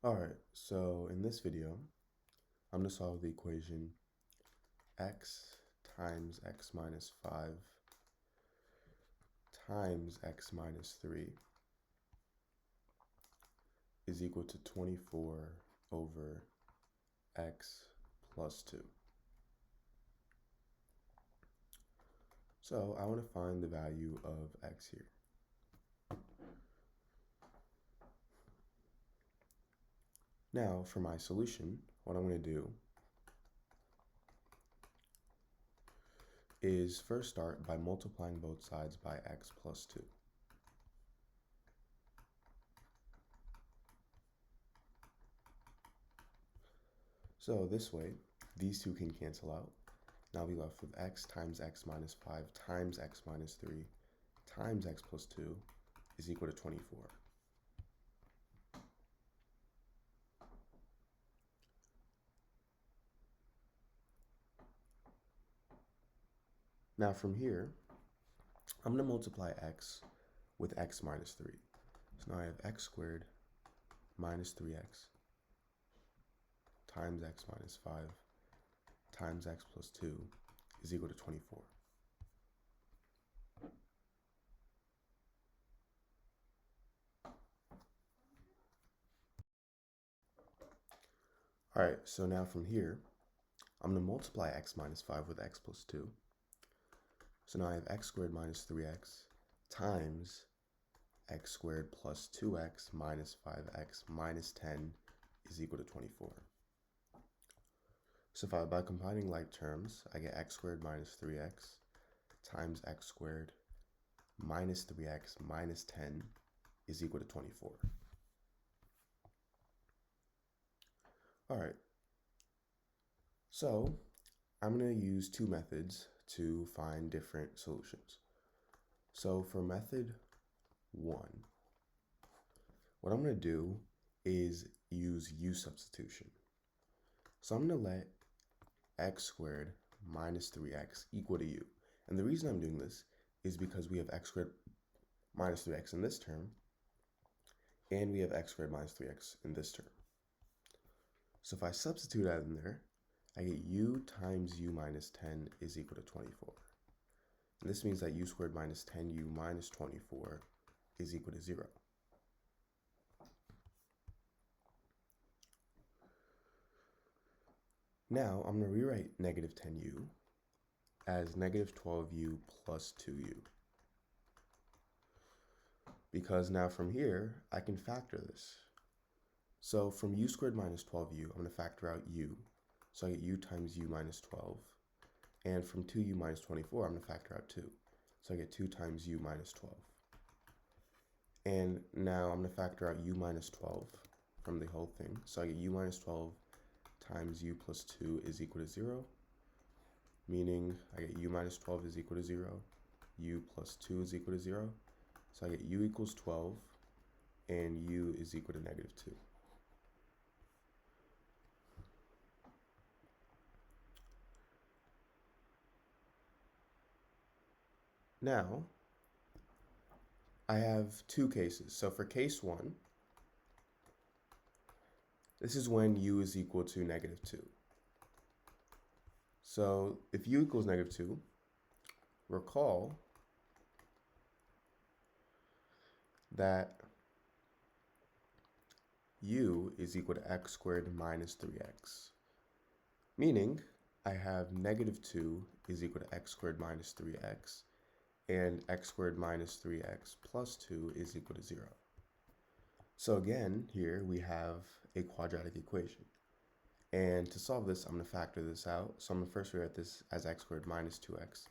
Alright, so in this video, I'm going to solve the equation x times x minus 5 times x minus 3 is equal to 24 over x plus 2. So I want to find the value of x here. Now for my solution, what I'm going to do is first start by multiplying both sides by x plus 2. So this way, these two can cancel out. Now I'll be left with x times x minus 5 times x minus 3 times x plus 2 is equal to 24. Now from here, I'm going to multiply x with x minus 3. So now I have x squared minus 3x times x minus 5 times x plus 2 is equal to 24. Alright, so now from here, I'm going to multiply x minus 5 with x plus 2. So now I have x squared minus 3x times x squared plus 2x minus 5x minus 10 is equal to 24. So by combining like terms, I get x squared minus 3x times x squared minus 3x minus 10 is equal to 24. Alright, so I'm going to use two methods to find different solutions. So for method 1, what I'm going to do is use u substitution. So I'm going to let x squared minus 3x equal to u. And the reason I'm doing this is because we have x squared minus 3x in this term, and we have x squared minus 3x in this term. So if I substitute that in there, I get u times u minus 10 is equal to 24. And this means that u squared minus 10u minus 24 is equal to 0. Now I'm going to rewrite negative 10u as negative 12u plus 2u. Because now from here, I can factor this. So from u squared minus 12u, I'm going to factor out u. So I get u times u minus 12. And from 2u minus 24, I'm going to factor out 2. So I get 2 times u minus 12. And now I'm going to factor out u minus 12 from the whole thing. So I get u minus 12 times u plus 2 is equal to 0. Meaning I get u minus 12 is equal to 0. U plus 2 is equal to 0. So I get u equals 12. And u is equal to negative 2. Now, I have two cases. So for case 1, this is when u is equal to negative 2. So if u equals negative 2, recall that u is equal to x squared minus 3x. Meaning, I have negative 2 is equal to x squared minus 3x, and x squared minus 3x plus 2 is equal to 0. So again, here we have a quadratic equation. And to solve this, I'm going to factor this out. So I'm going to first rewrite this as x squared minus 2x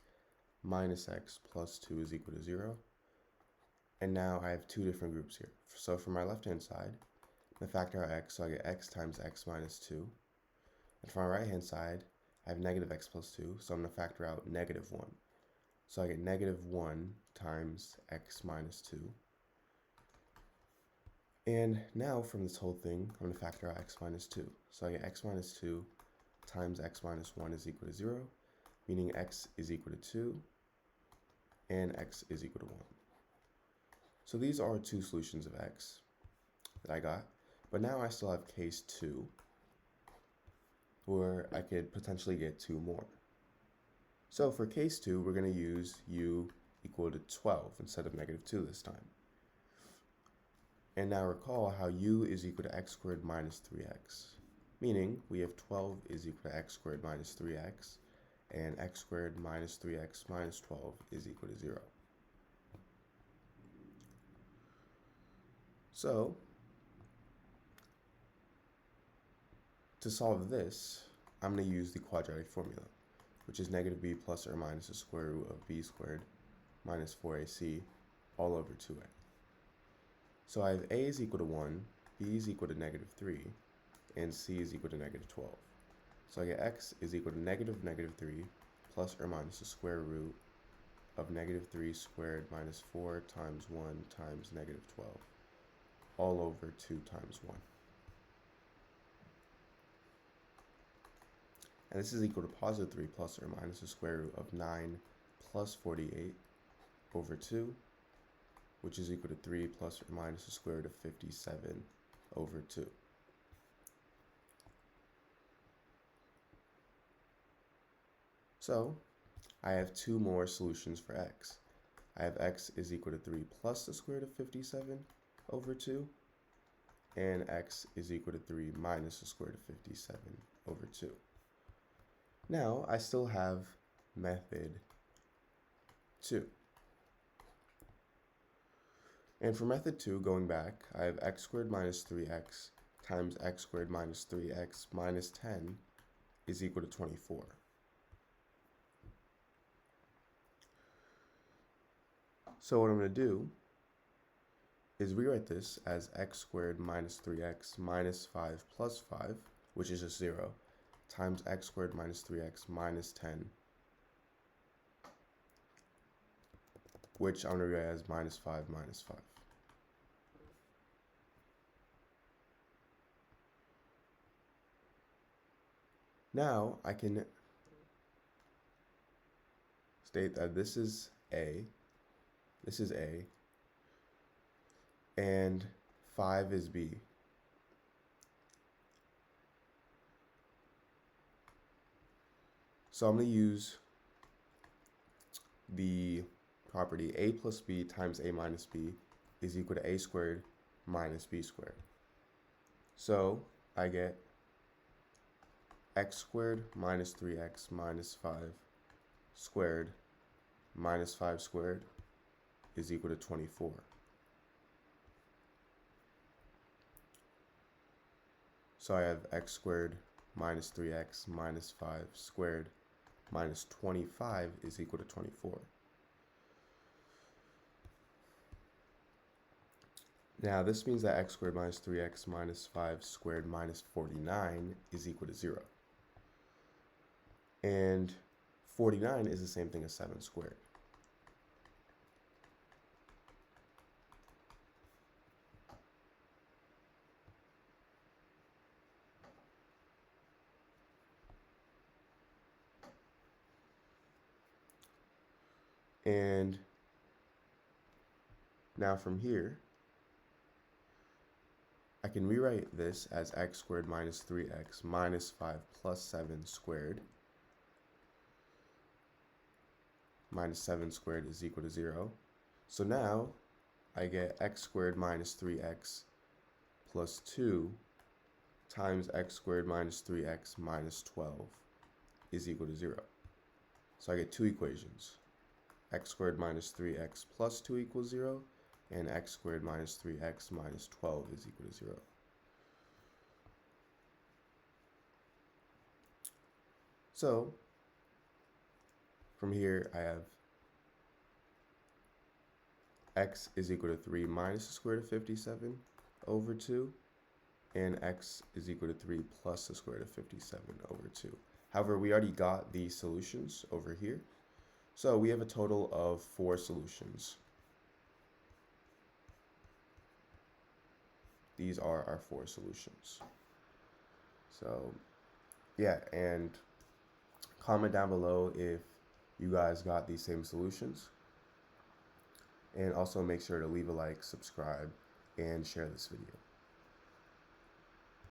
minus x plus 2 is equal to 0. And now I have two different groups here. So for my left-hand side, I'm going to factor out x, so I get x times x minus 2. And for my right-hand side, I have negative x plus 2, so I'm going to factor out negative 1. So I get negative 1 times x minus 2. And now from this whole thing, I'm going to factor out x minus 2. So I get x minus 2 times x minus 1 is equal to 0, meaning x is equal to 2, and x is equal to 1. So these are two solutions of x that I got. But now I still have case 2, where I could potentially get 2 more. So for case 2, we're going to use u equal to 12 instead of negative 2 this time. And now recall how u is equal to x squared minus 3x, meaning we have 12 is equal to x squared minus 3x, and x squared minus 3x minus 12 is equal to 0. So, to solve this, I'm going to use the quadratic formula, which is negative b plus or minus the square root of b squared minus 4ac all over 2a. So I have a is equal to 1, b is equal to negative 3, and c is equal to negative 12. So I get x is equal to negative 3 plus or minus the square root of negative 3 squared minus 4 times 1 times negative 12 all over 2 times 1. And this is equal to positive 3 plus or minus the square root of 9 plus 48 over 2, which is equal to 3 plus or minus the square root of 57 over 2. So, I have 2 more solutions for x. I have x is equal to 3 plus the square root of 57 over 2, and x is equal to 3 minus the square root of 57 over 2. Now, I still have method 2. And for method 2, going back, I have x squared minus 3x times x squared minus 3x minus 10 is equal to 24. So what I'm going to do is rewrite this as x squared minus 3x minus 5 plus 5, which is just 0, times x squared minus 3x minus 10, which I'm going to rewrite as minus 5 minus 5. Now I can state that this is A, and 5 is B. So I'm going to use the property a plus b times a minus b is equal to a squared minus b squared. So I get x squared minus 3x minus 5 squared minus 5 squared is equal to 24. So I have x squared minus 3x minus 5 squared minus 25 is equal to 24. Now this means that x squared minus 3x minus 5 squared minus 49 is equal to 0. And 49 is the same thing as 7 squared. And now from here, I can rewrite this as x squared minus 3x minus 5 plus 7 squared minus 7 squared is equal to 0. So now I get x squared minus 3x plus 2 times x squared minus 3x minus 12 is equal to 0. So I get two equations. X squared minus 3x plus 2 equals 0, and x squared minus 3x minus 12 is equal to 0. So, from here I have x is equal to 3 minus the square root of 57 over 2, and x is equal to 3 plus the square root of 57 over 2. However, we already got these solutions over here. So we have a total of 4 solutions. These are our 4 solutions. So yeah, and comment down below if you guys got these same solutions. And also make sure to leave a like, subscribe, and share this video.